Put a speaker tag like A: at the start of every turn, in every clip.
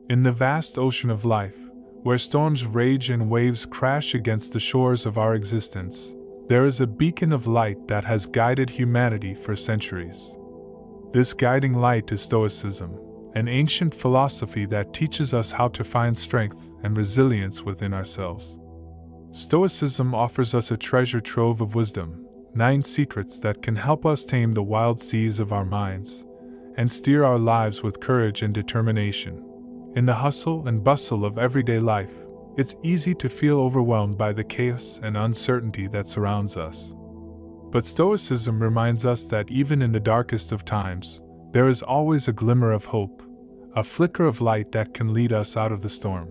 A: In the vast ocean of life, where storms rage and waves crash against the shores of our existence, there is a beacon of light that has guided humanity for centuries. This guiding light is Stoicism, an ancient philosophy that teaches us how to find strength and resilience within ourselves. Stoicism offers us a treasure trove of wisdom, 9 secrets that can help us tame the wild seas of our minds and steer our lives with courage and determination. In the hustle and bustle of everyday life, it's easy to feel overwhelmed by the chaos and uncertainty that surrounds us. But Stoicism reminds us that even in the darkest of times, there is always a glimmer of hope, a flicker of light that can lead us out of the storm.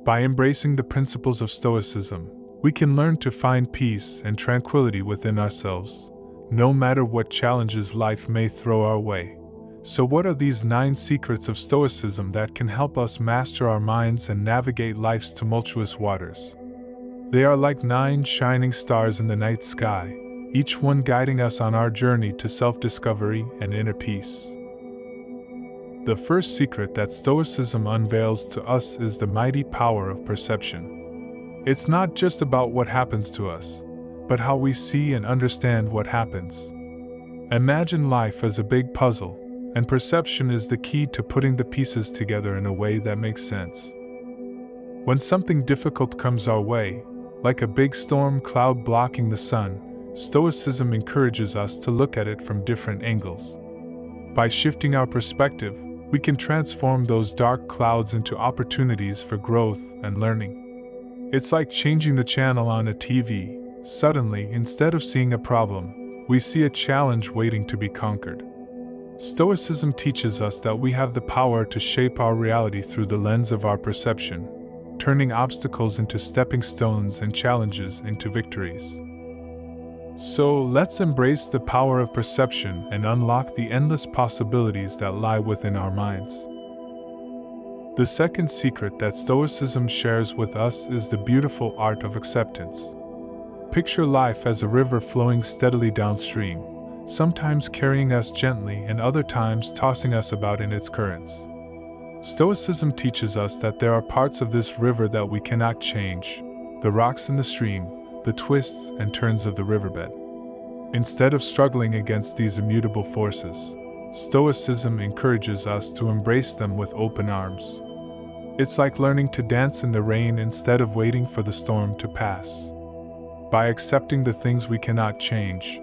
A: By embracing the principles of Stoicism, we can learn to find peace and tranquility within ourselves, no matter what challenges life may throw our way. So what are these 9 secrets of Stoicism that can help us master our minds and navigate life's tumultuous waters? They are like 9 shining stars in the night sky, each one guiding us on our journey to self-discovery and inner peace. The first secret that Stoicism unveils to us is the mighty power of perception. It's not just about what happens to us, but how we see and understand what happens. Imagine life as a big puzzle, and perception is the key to putting the pieces together in a way that makes sense. When something difficult comes our way, like a big storm cloud blocking the sun, Stoicism encourages us to look at it from different angles. By shifting our perspective, we can transform those dark clouds into opportunities for growth and learning. It's like changing the channel on a TV. Suddenly, instead of seeing a problem, we see a challenge waiting to be conquered. Stoicism teaches us that we have the power to shape our reality through the lens of our perception, turning obstacles into stepping stones and challenges into victories. So let's embrace the power of perception and unlock the endless possibilities that lie within our minds. The second secret that Stoicism shares with us is the beautiful art of acceptance. Picture life as a river flowing steadily downstream, sometimes carrying us gently and other times tossing us about in its currents. Stoicism teaches us that there are parts of this river that we cannot change: the rocks in the stream, the twists and turns of the riverbed. Instead of struggling against these immutable forces, Stoicism encourages us to embrace them with open arms. It's like learning to dance in the rain instead of waiting for the storm to pass. By accepting the things we cannot change,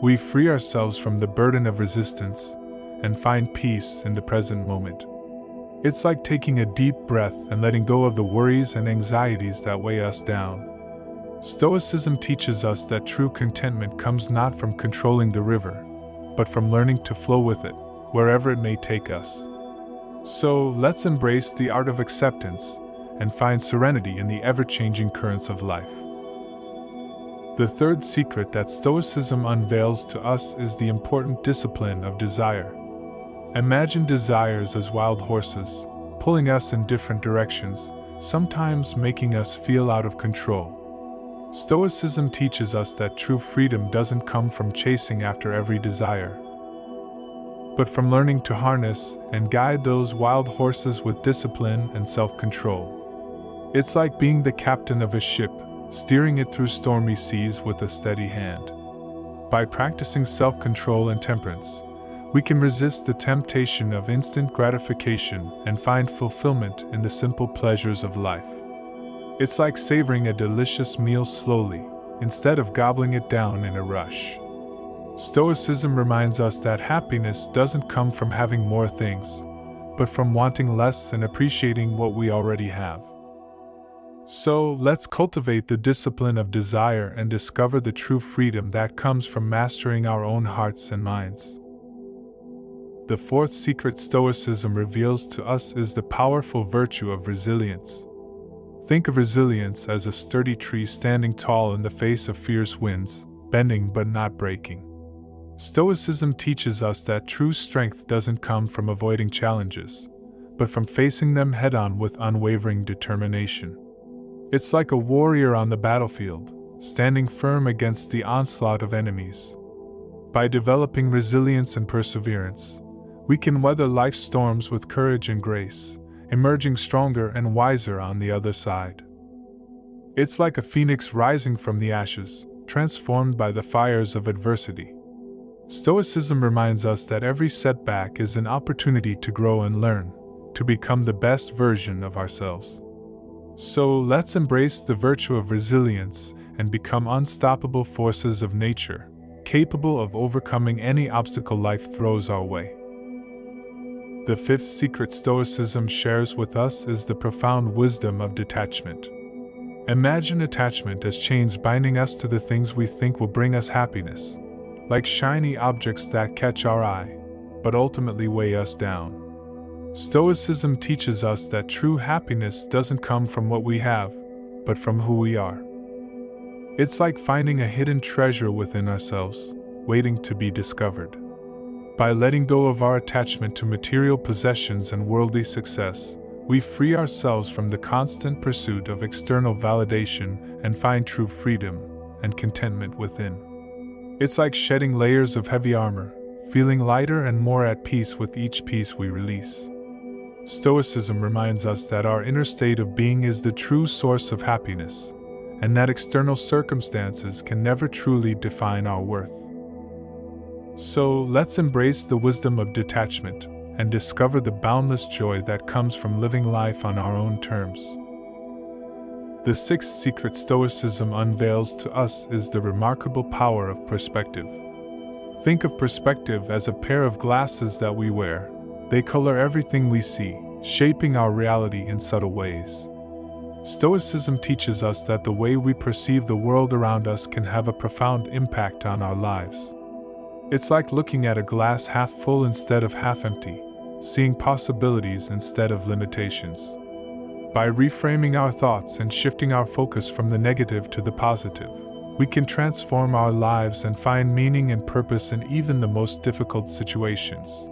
A: we free ourselves from the burden of resistance and find peace in the present moment. It's like taking a deep breath and letting go of the worries and anxieties that weigh us down. Stoicism teaches us that true contentment comes not from controlling the river, but from learning to flow with it, wherever it may take us. So let's embrace the art of acceptance and find serenity in the ever-changing currents of life. The third secret that Stoicism unveils to us is the important discipline of desire. Imagine desires as wild horses, pulling us in different directions, sometimes making us feel out of control. Stoicism teaches us that true freedom doesn't come from chasing after every desire, but from learning to harness and guide those wild horses with discipline and self-control. It's like being the captain of a ship, steering it through stormy seas with a steady hand. By practicing self-control and temperance, we can resist the temptation of instant gratification and find fulfillment in the simple pleasures of life. It's like savoring a delicious meal slowly, instead of gobbling it down in a rush. Stoicism reminds us that happiness doesn't come from having more things, but from wanting less and appreciating what we already have. So let's cultivate the discipline of desire and discover the true freedom that comes from mastering our own hearts and minds. The fourth secret Stoicism reveals to us is the powerful virtue of resilience. Think of resilience as a sturdy tree standing tall in the face of fierce winds, bending but not breaking. Stoicism teaches us that true strength doesn't come from avoiding challenges, but from facing them head-on with unwavering determination. It's like a warrior on the battlefield, standing firm against the onslaught of enemies. By developing resilience and perseverance, We can weather life's storms with courage and grace, emerging stronger and wiser on the other side. It's like a phoenix rising from the ashes, transformed by the fires of adversity. Stoicism reminds us that every setback is an opportunity to grow and learn, to become the best version of ourselves. So let's embrace the virtue of resilience and become unstoppable forces of nature, capable of overcoming any obstacle life throws our way. The fifth secret Stoicism shares with us is the profound wisdom of detachment. Imagine attachment as chains binding us to the things we think will bring us happiness, like shiny objects that catch our eye, but ultimately weigh us down. Stoicism teaches us that true happiness doesn't come from what we have, but from who we are. It's like finding a hidden treasure within ourselves, waiting to be discovered. By letting go of our attachment to material possessions and worldly success, we free ourselves from the constant pursuit of external validation and find true freedom and contentment within. It's like shedding layers of heavy armor, feeling lighter and more at peace with each piece we release. Stoicism reminds us that our inner state of being is the true source of happiness, and that external circumstances can never truly define our worth. So let's embrace the wisdom of detachment and discover the boundless joy that comes from living life on our own terms. The sixth secret Stoicism unveils to us is the remarkable power of perspective. Think of perspective as a pair of glasses that we wear. They color everything we see, shaping our reality in subtle ways. Stoicism teaches us that the way we perceive the world around us can have a profound impact on our lives. It's like looking at a glass half full instead of half empty, seeing possibilities instead of limitations. By reframing our thoughts and shifting our focus from the negative to the positive, we can transform our lives and find meaning and purpose in even the most difficult situations.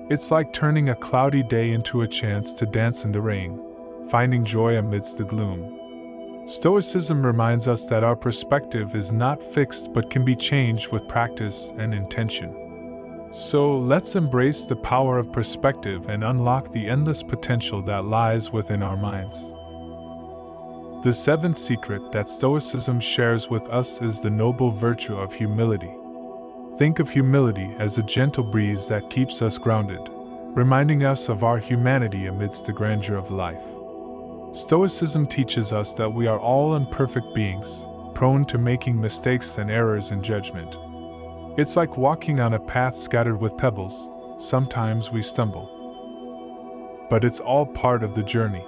A: It's like turning a cloudy day into a chance to dance in the rain, finding joy amidst the gloom. Stoicism reminds us that our perspective is not fixed but can be changed with practice and intention. So let's embrace the power of perspective and unlock the endless potential that lies within our minds. The seventh secret that Stoicism shares with us is the noble virtue of humility. Think of humility as a gentle breeze that keeps us grounded, reminding us of our humanity amidst the grandeur of life. Stoicism teaches us that we are all imperfect beings, prone to making mistakes and errors in judgment. It's like walking on a path scattered with pebbles. Sometimes we stumble. But it's all part of the journey.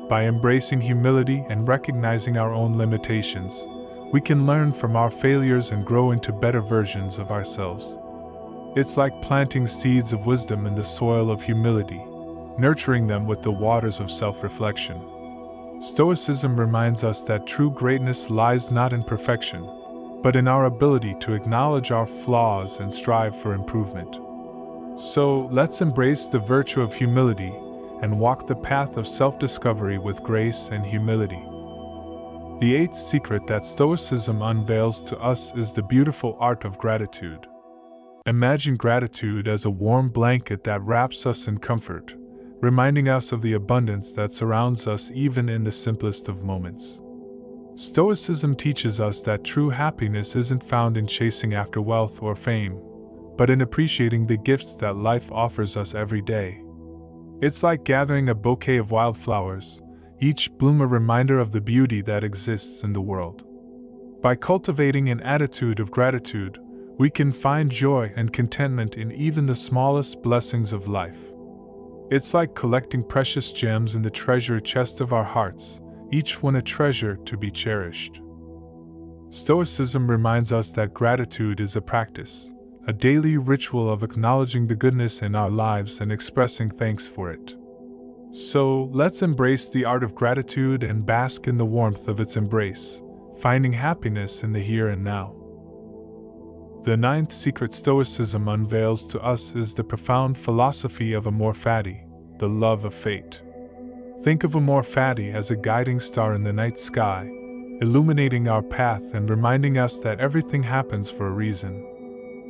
A: By embracing humility and recognizing our own limitations, we can learn from our failures and grow into better versions of ourselves. It's like planting seeds of wisdom in the soil of humility, nurturing them with the waters of self-reflection. Stoicism reminds us that true greatness lies not in perfection, but in our ability to acknowledge our flaws and strive for improvement. So let's embrace the virtue of humility and walk the path of self-discovery with grace and humility. The eighth secret that Stoicism unveils to us is the beautiful art of gratitude. Imagine gratitude as a warm blanket that wraps us in comfort, reminding us of the abundance that surrounds us even in the simplest of moments. Stoicism teaches us that true happiness isn't found in chasing after wealth or fame, but in appreciating the gifts that life offers us every day. It's like gathering a bouquet of wildflowers, each bloom a reminder of the beauty that exists in the world. By cultivating an attitude of gratitude, we can find joy and contentment in even the smallest blessings of life. It's like collecting precious gems in the treasure chest of our hearts, each one a treasure to be cherished. Stoicism reminds us that gratitude is a practice, a daily ritual of acknowledging the goodness in our lives and expressing thanks for it. So let's embrace the art of gratitude and bask in the warmth of its embrace, finding happiness in the here and now. The ninth secret Stoicism unveils to us is the profound philosophy of amor fati, the love of fate. Think of amor fati as a guiding star in the night sky, illuminating our path and reminding us that everything happens for a reason.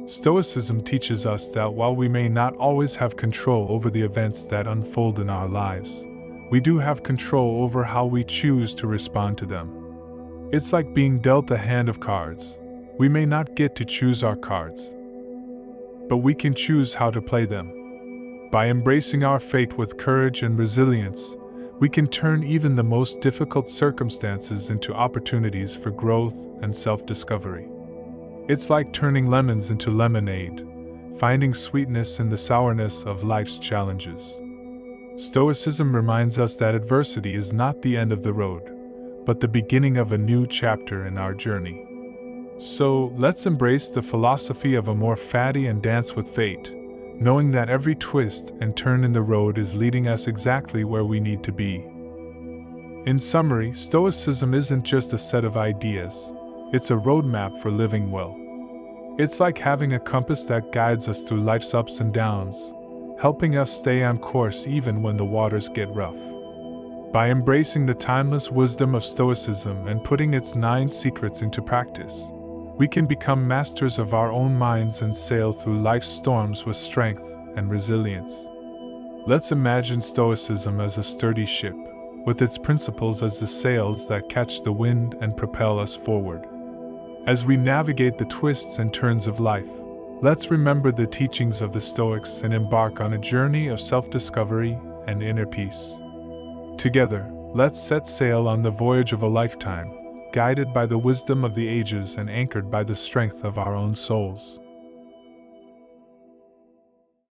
A: Stoicism teaches us that while we may not always have control over the events that unfold in our lives, we do have control over how we choose to respond to them. It's like being dealt a hand of cards. We may not get to choose our cards, but we can choose how to play them. By embracing our fate with courage and resilience, we can turn even the most difficult circumstances into opportunities for growth and self-discovery. It's like turning lemons into lemonade, finding sweetness in the sourness of life's challenges. Stoicism reminds us that adversity is not the end of the road, but the beginning of a new chapter in our journey. So, let's embrace the philosophy of amor fati and dance with fate, knowing that every twist and turn in the road is leading us exactly where we need to be. In summary, Stoicism isn't just a set of ideas, it's a roadmap for living well. It's like having a compass that guides us through life's ups and downs, helping us stay on course even when the waters get rough. By embracing the timeless wisdom of Stoicism and putting its 9 secrets into practice, we can become masters of our own minds and sail through life's storms with strength and resilience. Let's imagine Stoicism as a sturdy ship, with its principles as the sails that catch the wind and propel us forward. As we navigate the twists and turns of life, let's remember the teachings of the Stoics and embark on a journey of self-discovery and inner peace. Together, let's set sail on the voyage of a lifetime, guided by the wisdom of the ages and anchored by the strength of our own souls.